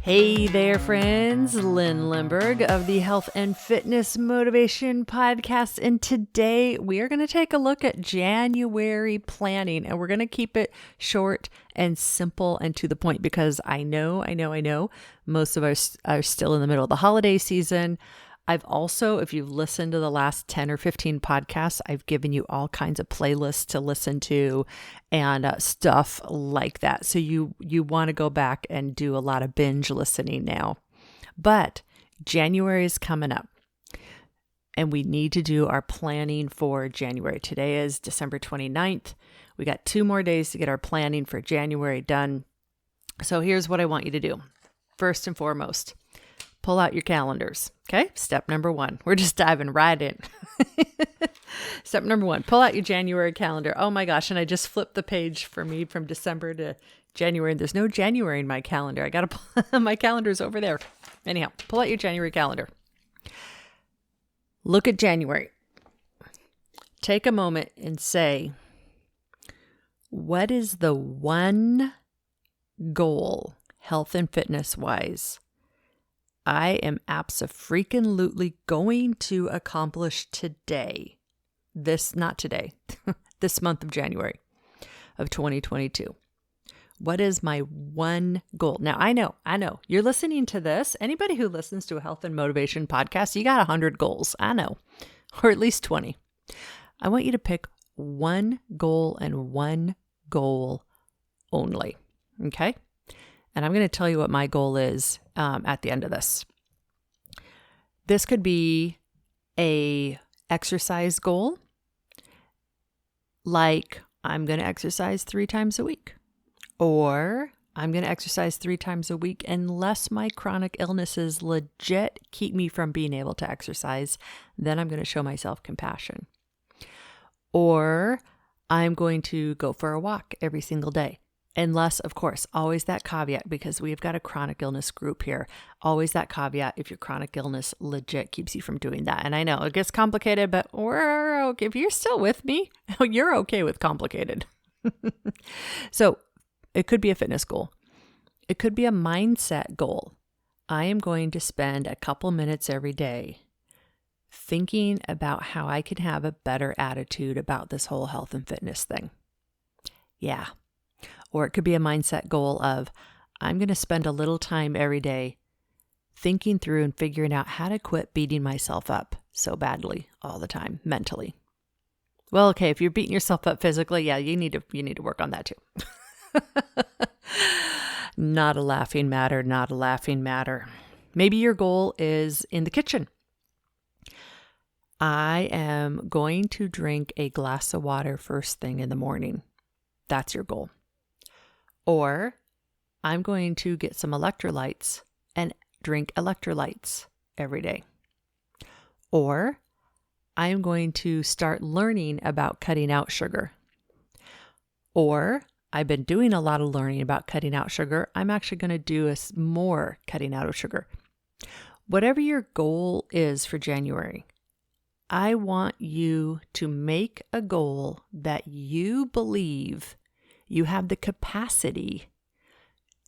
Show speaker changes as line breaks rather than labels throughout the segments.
Hey there, friends. Lindbergh of the Health and Fitness Motivation Podcast. And today we are going to take a look at January planning, and we're going to keep it short and simple and to the point because I know most of us are still in the middle of the holiday season. I've also, if you've listened to the last 10 or 15 podcasts, I've given you all kinds of playlists to listen to and stuff like that. So you want to go back and do a lot of binge listening now. But January is coming up and we need to do our planning for January. Today is December 29th. We got 2 more days to get our planning for January done. So here's what I want you to do. First and foremost, pull out your calendars. Okay. Step number 1. We're just diving right in. Step number 1, pull out your January calendar. Oh my gosh. And I just flipped the page for me from December to January. And there's no January in my calendar. I got to, my calendar's over there. Anyhow, pull out your January calendar. Look at January. Take a moment and say, what is the one goal, health and fitness wise, I am abso-freaking-lutely going to accomplish today, not today, this month of January of 2022. What is my one goal? Now, I know, you're listening to this. Anybody who listens to a health and motivation podcast, you got 100 goals. I know, or at least 20. I want you to pick one goal and one goal only, okay? And I'm going to tell you what my goal is at the end of this. This could be a exercise goal, like I'm going to exercise 3 times a week, or I'm going to exercise 3 times a week unless my chronic illnesses legit keep me from being able to exercise. Then I'm going to show myself compassion. Or I'm going to go for a walk every single day. Unless, of course, always that caveat, because we've got a chronic illness group here. Always that caveat if your chronic illness legit keeps you from doing that. And I know it gets complicated, but we're okay. If you're still with me, you're okay with complicated. So it could be a fitness goal. It could be a mindset goal. I am going to spend a couple minutes every day thinking about how I can have a better attitude about this whole health and fitness thing. Yeah. Or it could be a mindset goal of, I'm going to spend a little time every day thinking through and figuring out how to quit beating myself up so badly all the time, mentally. Well, okay, if you're beating yourself up physically, yeah, you need to work on that too. Not a laughing matter. Maybe your goal is in the kitchen. I am going to drink a glass of water first thing in the morning. That's your goal. Or I'm going to get some electrolytes and drink electrolytes every day. Or I'm going to start learning about cutting out sugar. Or I've been doing a lot of learning about cutting out sugar. I'm actually going to do more cutting out of sugar. Whatever your goal is for January, I want you to make a goal that you believe you have the capacity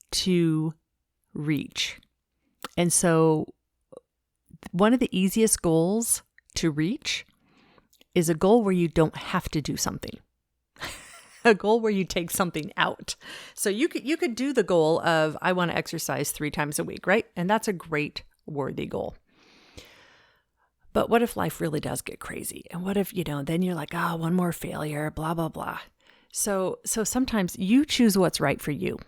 to reach. And so one of the easiest goals to reach is a goal where you don't have to do something. A goal where you take something out. So you could do the goal of, I want to exercise 3 times a week, right? And that's a great, worthy goal. But what if life really does get crazy? And what if, then you're like, one more failure, blah, blah, blah. So sometimes you choose what's right for you.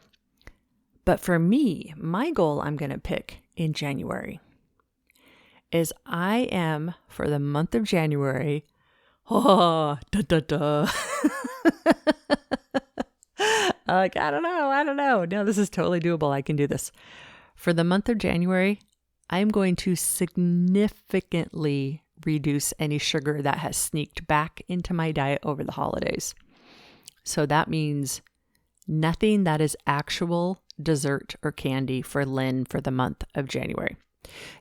But for me, my goal I'm going to pick in January is I am, for the month of January, like, I don't know. No, this is totally doable. I can do this. For the month of January, I'm going to significantly reduce any sugar that has sneaked back into my diet over the holidays. So that means nothing that is actual dessert or candy for Lynn for the month of January.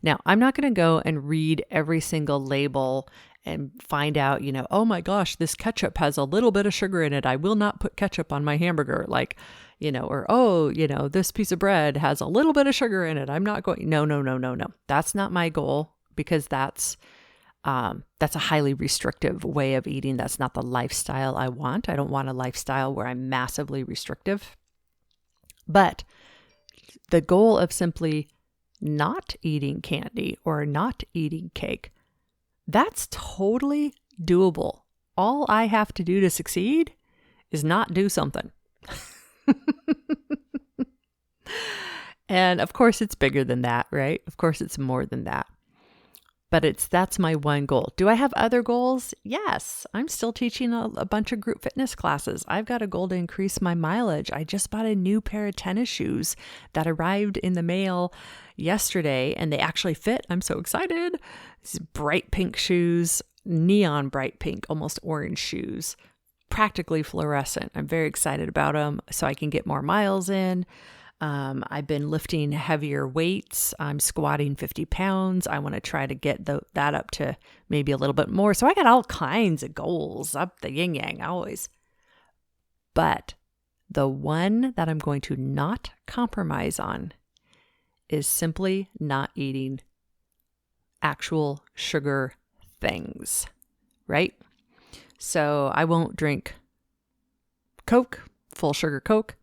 Now, I'm not going to go and read every single label and find out, oh my gosh, this ketchup has a little bit of sugar in it. I will not put ketchup on my hamburger. Like, or, oh, this piece of bread has a little bit of sugar in it. I'm not going, no. That's not my goal, because that's a highly restrictive way of eating. That's not the lifestyle I want. I don't want a lifestyle where I'm massively restrictive. But the goal of simply not eating candy or not eating cake, that's totally doable. All I have to do to succeed is not do something. And of course it's bigger than that, right? Of course it's more than that. But that's my one goal. Do I have other goals? Yes. I'm still teaching a bunch of group fitness classes. I've got a goal to increase my mileage. I just bought a new pair of tennis shoes that arrived in the mail yesterday, and they actually fit. I'm so excited. These bright pink shoes, neon bright pink, almost orange shoes, practically fluorescent. I'm very excited about them so I can get more miles in. I've been lifting heavier weights. I'm squatting 50 pounds. I want to try to get that up to maybe a little bit more. So I got all kinds of goals up the yin yang always. But the one that I'm going to not compromise on is simply not eating actual sugar things, right? So I won't drink Coke, full sugar Coke,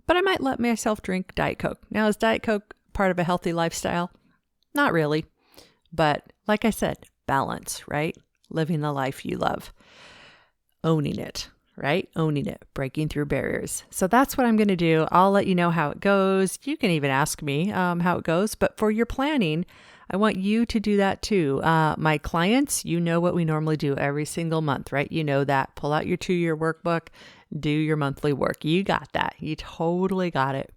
but I might let myself drink Diet Coke. Now, is Diet Coke part of a healthy lifestyle? Not really. But like I said, balance, right? Living the life you love. Owning it, right? Owning it, breaking through barriers. So that's what I'm going to do. I'll let you know how it goes. You can even ask me how it goes. But for your planning, I want you to do that too. My clients, you know what we normally do every single month, right? You know that. Pull out your 2-year workbook. Do your monthly work. You got that. You totally got it.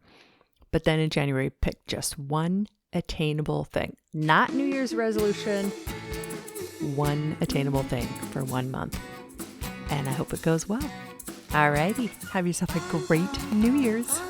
But then in January, pick just one attainable thing. Not New Year's resolution. One attainable thing for 1 month. And I hope it goes well. Alrighty. Have yourself a great New Year's.